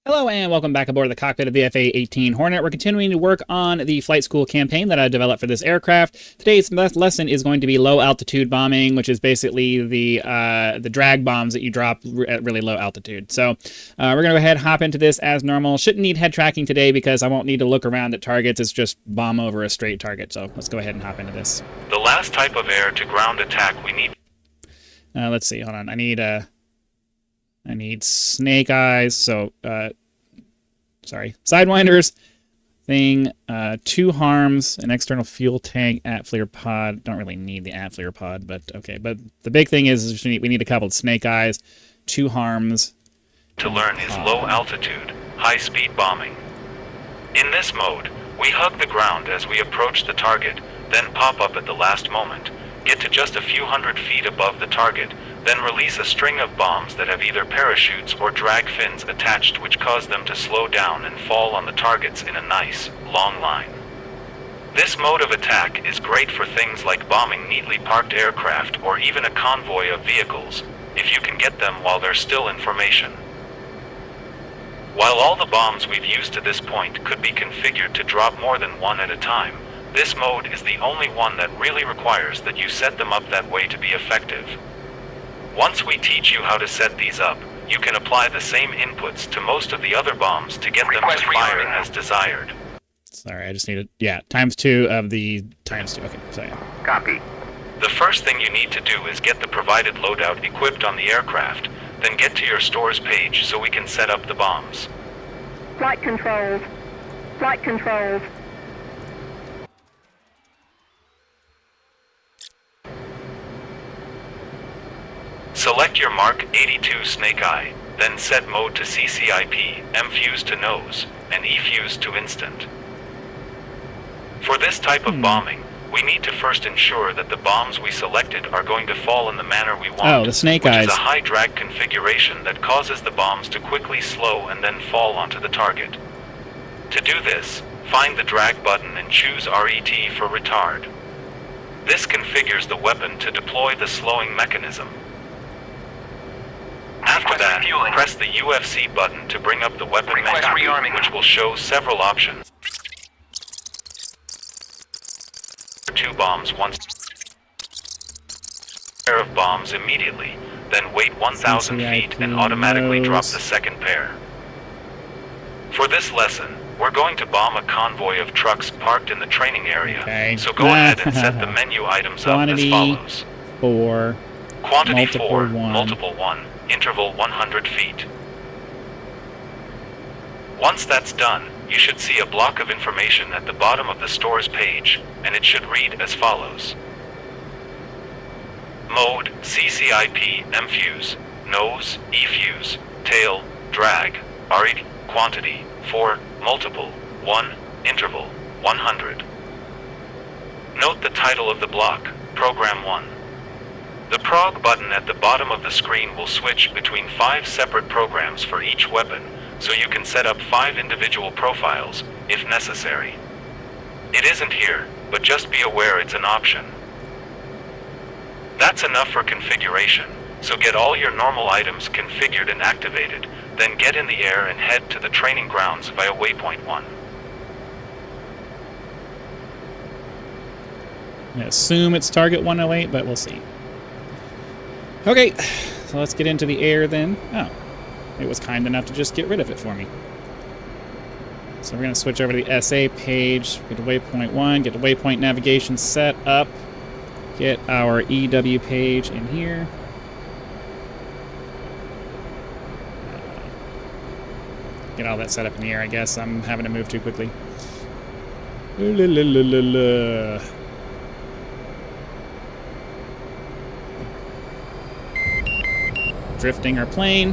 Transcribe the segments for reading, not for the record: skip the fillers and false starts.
Hello and welcome back aboard the cockpit of the A-18 Hornet. We're continuing to work on the flight school campaign that I developed for this aircraft. Today's lesson is going to be low altitude bombing, which is basically the drag bombs that you drop at really low altitude. So we're going to go ahead and hop into this as normal. Shouldn't need head tracking today because I won't need to look around at targets. It's just bomb over a straight target. So let's go ahead and hop into this. The last type of air-to-ground attack we need. Let's see. Hold on. I need snake eyes, so, sorry, sidewinders, thing, 2 harms, an external fuel tank, at-flare pod. Don't really need the at-flare pod, but okay. But the big thing is we need a couple of snake eyes, 2 harms. To learn is low-altitude, high-speed bombing. In this mode, we hug the ground as we approach the target, then pop up at the last moment, get to just a few hundred feet above the target, then release a string of bombs that have either parachutes or drag fins attached, which cause them to slow down and fall on the targets in a nice, long line. This mode of attack is great for things like bombing neatly parked aircraft or even a convoy of vehicles, if you can get them while they're still in formation. While all the bombs we've used to this point could be configured to drop more than one at a time, this mode is the only one that really requires that you set them up that way to be effective. Once we teach you how to set these up, you can apply the same inputs to most of the other bombs to get them to fire as desired. Sorry, I just needed, yeah, ×2 of the ×2. Okay, sorry. Copy. The first thing you need to do is get the provided loadout equipped on the aircraft, then get to your stores page so we can set up the bombs. Flight controls. Flight controls. Select your Mark 82 Snake Eye, then set mode to CCIP, M-Fuse to nose, and E-Fuse to instant. For this type of bombing, we need to first ensure that the bombs we selected are going to fall in the manner we want, oh, the snake which eyes. is a high drag configuration that causes the bombs to quickly slow and then fall onto the target. To do this, find the drag button and choose RET for retard. This configures the weapon to deploy the slowing mechanism. After that, press the UFC button to bring up the weapon menu, which will show several options. 2 bombs once. Pair of bombs immediately, then wait 1,000 feet and automatically drop the second pair. For this lesson, we're going to bomb a convoy of trucks parked in the training area, okay. So go ahead and set the menu items up as follows. 4, Quantity multiple 4, 1. multiple 1, interval 100 feet. Once that's done, you should see a block of information at the bottom of the stores page, and it should read as follows. Mode, CCIP, M-Fuse, nose, E-Fuse, tail, drag, RET, quantity, 4, multiple, 1, interval, 100. Note the title of the block, Program 1. The prog button at the bottom of the screen will switch between 5 separate programs for each weapon, so you can set up 5 individual profiles, if necessary. It isn't here, but just be aware it's an option. That's enough for configuration, so get all your normal items configured and activated, then get in the air and head to the training grounds via waypoint 1. I assume it's target 108, but we'll see. Okay, so let's get into the air then. Oh, it was kind enough to just get rid of it for me. So we're going to switch over to the SA page, get to waypoint 1, get the waypoint navigation set up, get our EW page in here. Get all that set up in the air, I guess. I'm having to move too quickly. Ooh, la, la, la, la, la. Drifting our plane.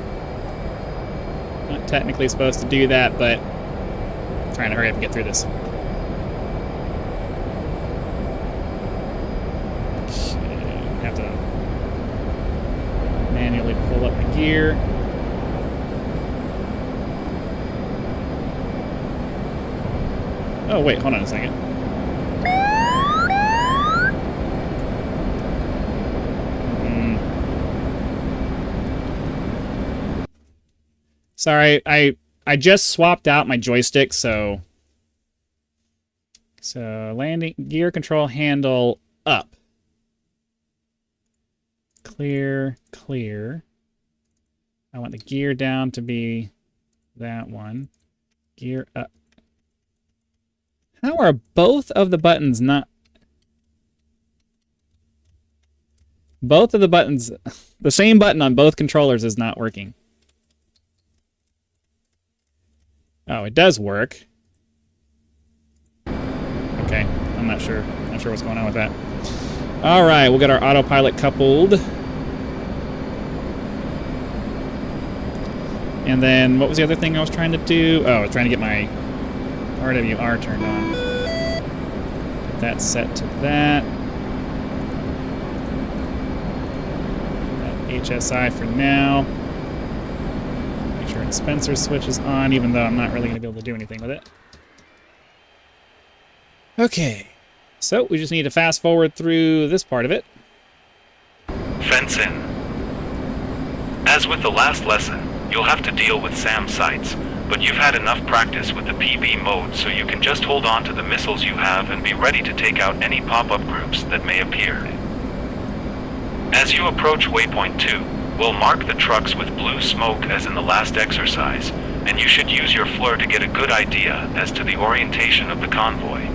Not technically supposed to do that, but I'm trying to hurry up and get through this. Okay, have to manually pull up the gear. Oh wait, hold on a second. Sorry, I I just swapped out my joystick, so landing gear control handle up. Clear, clear. I want the gear down to be that one. Gear up. How are both of the buttons not... Both of the buttons... The same button on both controllers is not working. Oh, it does work. Okay, I'm not sure. Not sure what's going on with that. All right, we'll get our autopilot coupled. And then, what was the other thing I was trying to do? Oh, I was trying to get my RWR turned on. Get that set to that. That HSI for now. Make sure dispenser switch is on, even though I'm not really going to be able to do anything with it. Okay, so we just need to fast forward through this part of it. Fence in. As with the last lesson, you'll have to deal with SAM sites, but you've had enough practice with the PB mode so you can just hold on to the missiles you have and be ready to take out any pop-up groups that may appear. As you approach Waypoint 2, we'll mark the trucks with blue smoke as in the last exercise, and you should use your FLIR to get a good idea as to the orientation of the convoy.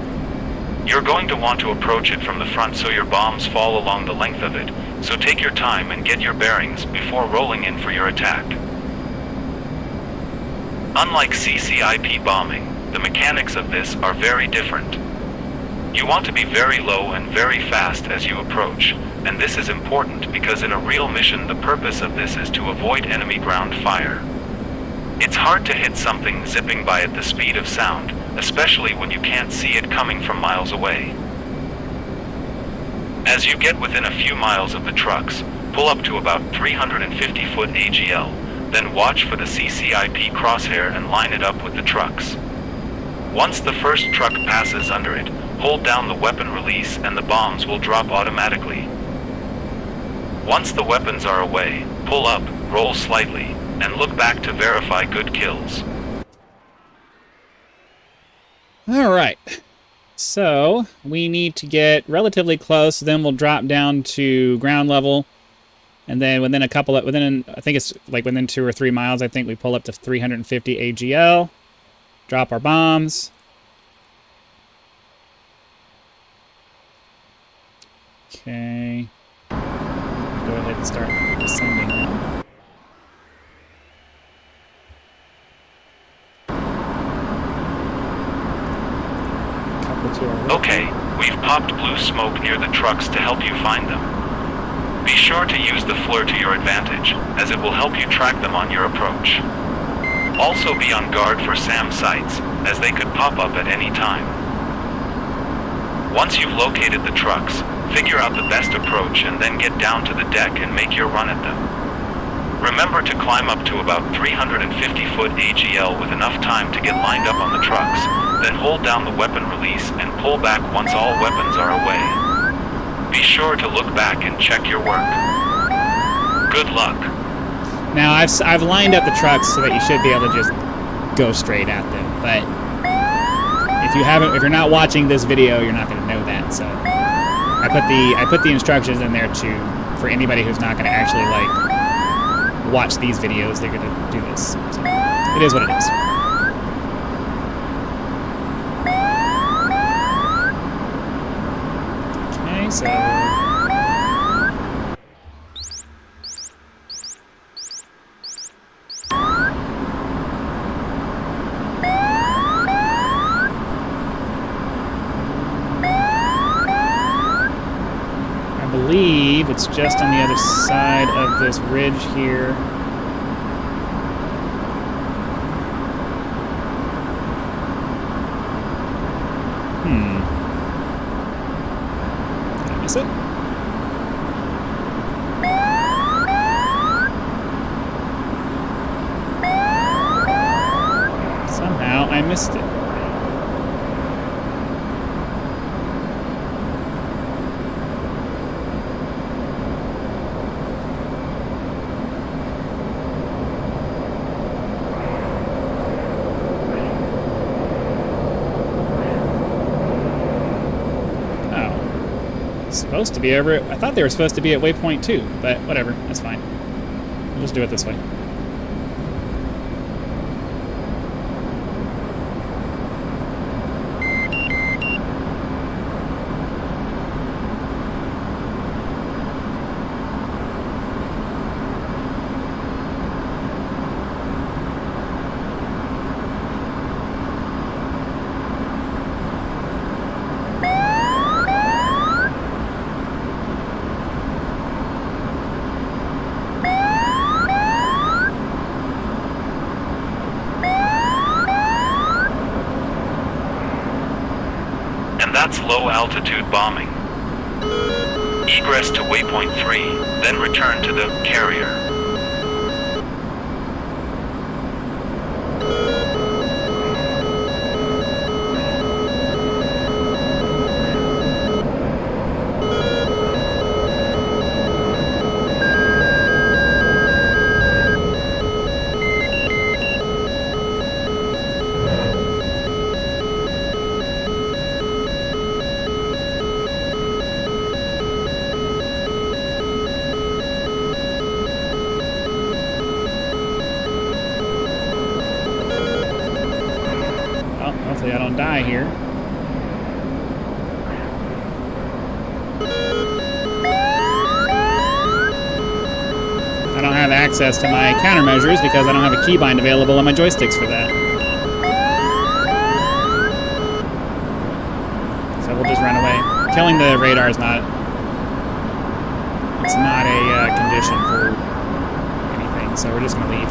You're going to want to approach it from the front so your bombs fall along the length of it, so take your time and get your bearings before rolling in for your attack. Unlike CCIP bombing, the mechanics of this are very different. You want to be very low and very fast as you approach, and this is important because in a real mission the purpose of this is to avoid enemy ground fire. It's hard to hit something zipping by at the speed of sound, especially when you can't see it coming from miles away. As you get within a few miles of the trucks, pull up to about 350-foot AGL, then watch for the CCIP crosshair and line it up with the trucks. Once the first truck passes under it, hold down the weapon release and the bombs will drop automatically. Once the weapons are away, pull up, roll slightly, and look back to verify good kills. Alright, so we need to get relatively close, then we'll drop down to ground level, and then within I think it's like within 2 or 3 miles, I think we pull up to 350 AGL, drop our bombs. Okay, go ahead and start descending now. Okay, we've popped blue smoke near the trucks to help you find them. Be sure to use the FLIR to your advantage, as it will help you track them on your approach. Also be on guard for SAM sites, as they could pop up at any time. Once you've located the trucks, figure out the best approach and then get down to the deck and make your run at them. Remember to climb up to about 350-foot AGL with enough time to get lined up on the trucks, then hold down the weapon release and pull back once all weapons are away. Be sure to look back and check your work. Good luck. Now I've lined up the trucks so that you should be able to just go straight at them, but if you're not watching this video, you're not going to know that. So I put the instructions in there for anybody who's not going to actually like watch these videos. They're going to do this. So it is what it is. Okay, so I believe it's just on the other side of this ridge here. Did I miss it? Somehow I missed it. Supposed to be over it. I thought they were supposed to be at waypoint 2, but whatever. That's fine. We'll just do it this way. That's low-altitude bombing. Egress to waypoint 3, then return to the carrier. Hopefully I don't die here. I don't have access to my countermeasures because I don't have a keybind available on my joysticks for that. So we'll just run away. Killing the radar is not... It's not a condition for anything, so we're just going to leave.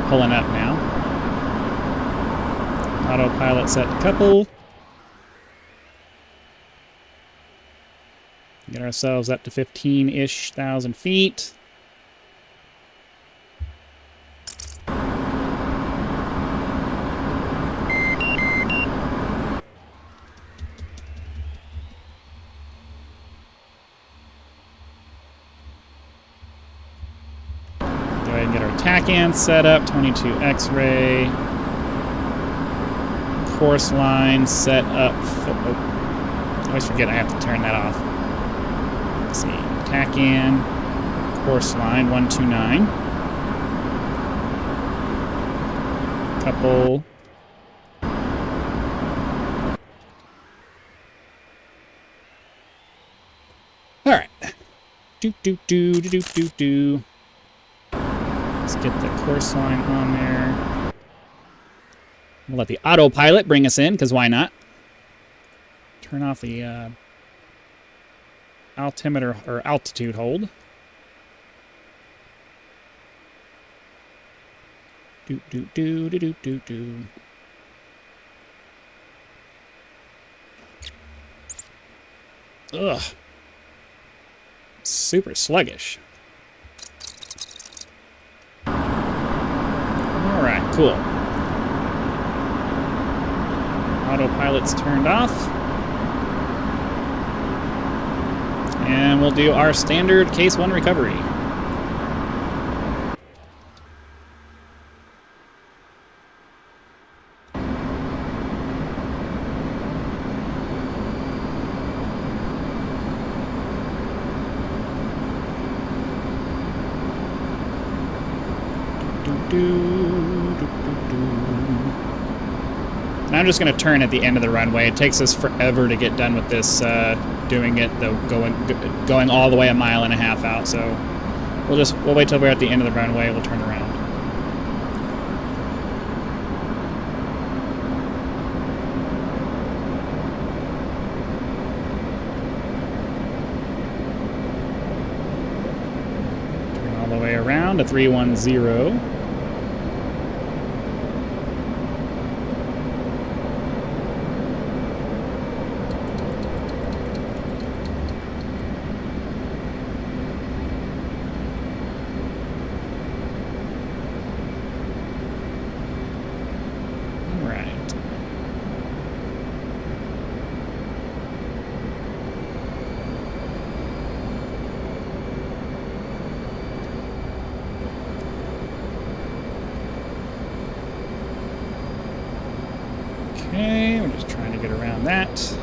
Pulling up now. Autopilot set to couple. Get ourselves up to 15-ish thousand feet. Go ahead and get our TACAN set up, 22 X-ray. Course line set up. I always forget I have to turn that off. Let's see, TACAN, course line 129. Couple. All right. Do. Let's get the course line on there. We'll let the autopilot bring us in, because why not? Turn off the altimeter or altitude hold. Do. Ugh. Super sluggish. Alright, cool. Autopilot's turned off. And we'll do our standard Case 1 recovery. And I'm just going to turn at the end of the runway. It takes us forever to get done with this, doing it, though, going all the way 1.5 miles out. So we'll wait till we're at the end of the runway. We'll turn around. Turn all the way around to 310. Just trying to get around that.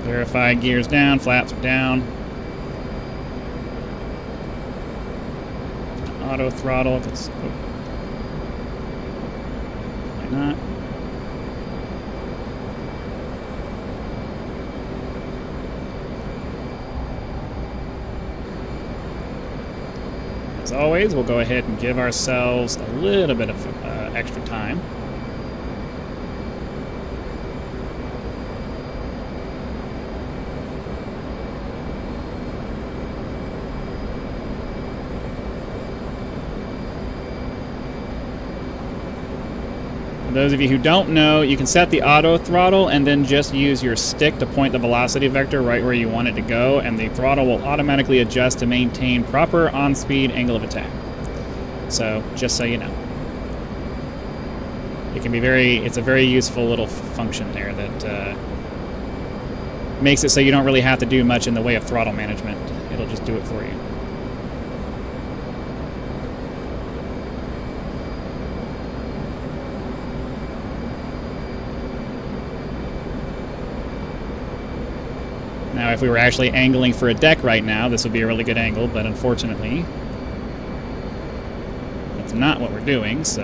Verify gears down, flaps are down. Auto throttle, because why not? As always, we'll go ahead and give ourselves a little bit of extra time. For those of you who don't know, you can set the auto throttle and then just use your stick to point the velocity vector right where you want it to go, and the throttle will automatically adjust to maintain proper on-speed angle of attack. So, just so you know. It can be it's a very useful little function there that makes it so you don't really have to do much in the way of throttle management. It'll just do it for you. Now, if we were actually angling for a deck right now, this would be a really good angle, but unfortunately, that's not what we're doing, so...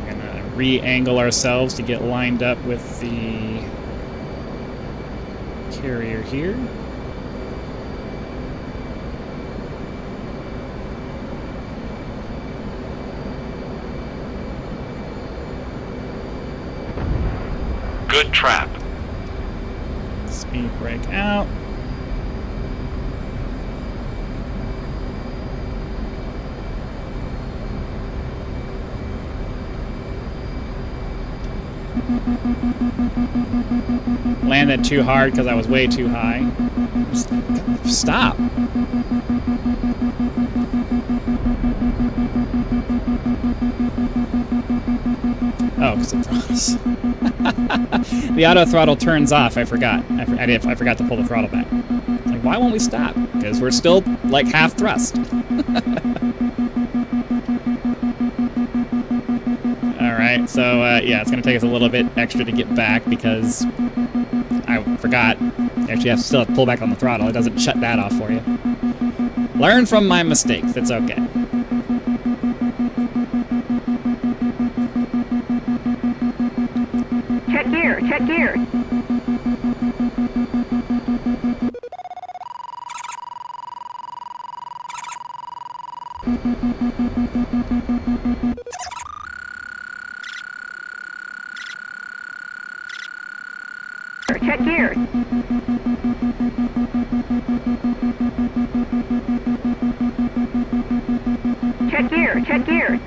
We're gonna re-angle ourselves to get lined up with the carrier here. Good trap. Speed brake out. Landed too hard because I was way too high. Stop. Oh, because it throttles. The auto throttle turns off. I forgot. I forgot to pull the throttle back. It's like, why won't we stop? Because we're still like half thrust. Alright, so yeah, it's going to take us a little bit extra to get back because I forgot. Actually, I still have to pull back on the throttle. It doesn't shut that off for you. Learn from my mistakes. It's okay. Check gear, check gear. Check gear. Check gear, check gear.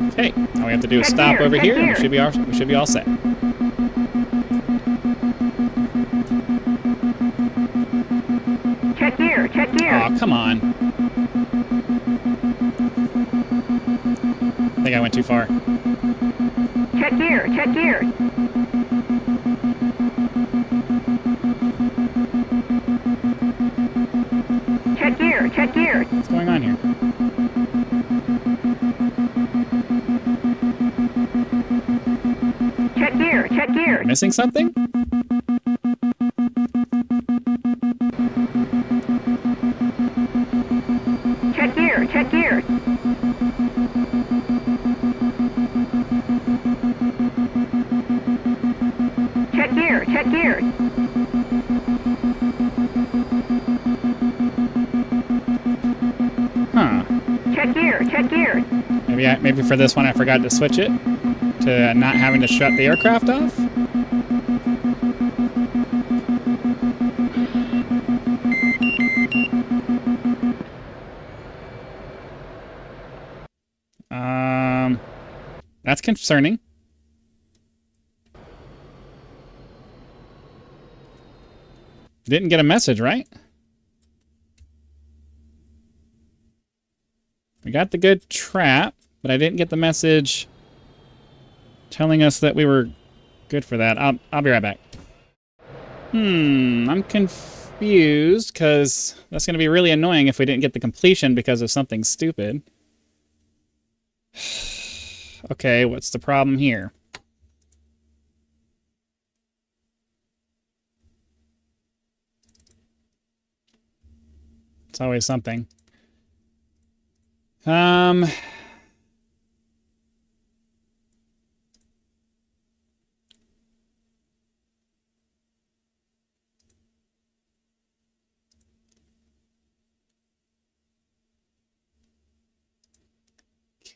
Okay, all we have to do is stop over here, and we should be all set. Check gear, check gear. Aw, come on. I think I went too far. Check gear, check gear. Check gear, check gear. What's going on here? Check gear, check gear. Missing something? Check gear, check gear. Check gear, check gear. Huh. Check gear, check gear. Maybe for this one I forgot to switch it to not having to shut the aircraft off. That's concerning. Didn't get a message, right? We got the good trap, but I didn't get the message telling us that we were good for that. I'll be right back. I'm confused, because that's going to be really annoying if we didn't get the completion because of something stupid. Okay, what's the problem here? It's always something.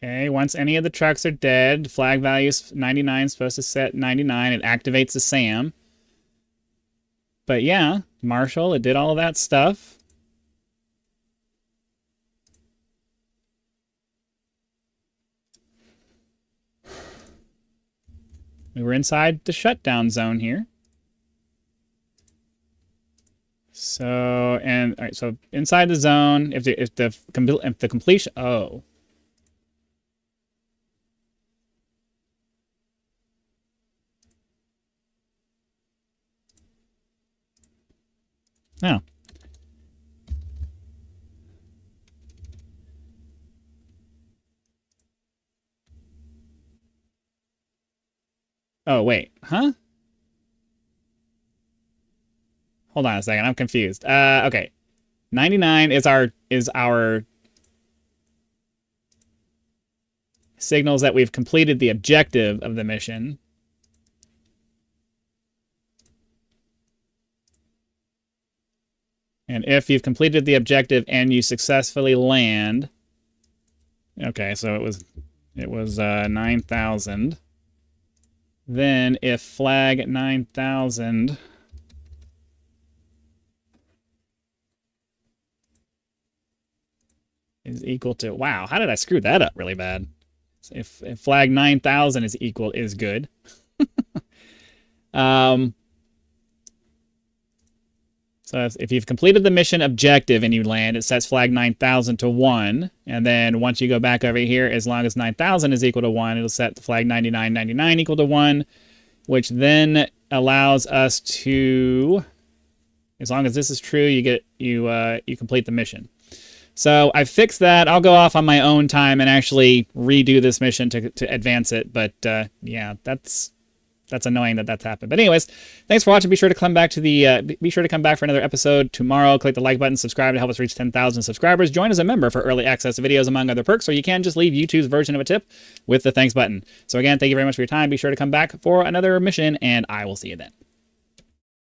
Okay, once any of the trucks are dead, flag value is 99, supposed to set 99. It activates the SAM. But yeah, Marshall, it did all of that stuff. We were inside the shutdown zone here. So, and all right, so inside the zone, if the completion, oh. No. Oh, wait. Huh? Hold on a second. I'm confused. Okay. 99 is our signals that we've completed the objective of the mission. And if you've completed the objective and you successfully land, okay, so it was 9,000. Then if flag 9,000 is equal to, wow, how did I screw that up really bad? So if flag 9,000 is good. So if you've completed the mission objective and you land, it sets flag 9,000 to 1. And then once you go back over here, as long as 9,000 is equal to 1, it'll set the flag 9999 equal to 1, which then allows us to, as long as this is true, you complete the mission. So I fixed that. I'll go off on my own time and actually redo this mission to advance it. But yeah, that's annoying that that's happened. But anyways, thanks for watching. Be sure to come back for another episode tomorrow. Click the like button, subscribe to help us reach 10,000 subscribers. Join as a member for early access to videos, among other perks, or you can just leave YouTube's version of a tip with the thanks button. So again, thank you very much for your time. Be sure to come back for another mission, and I will see you then.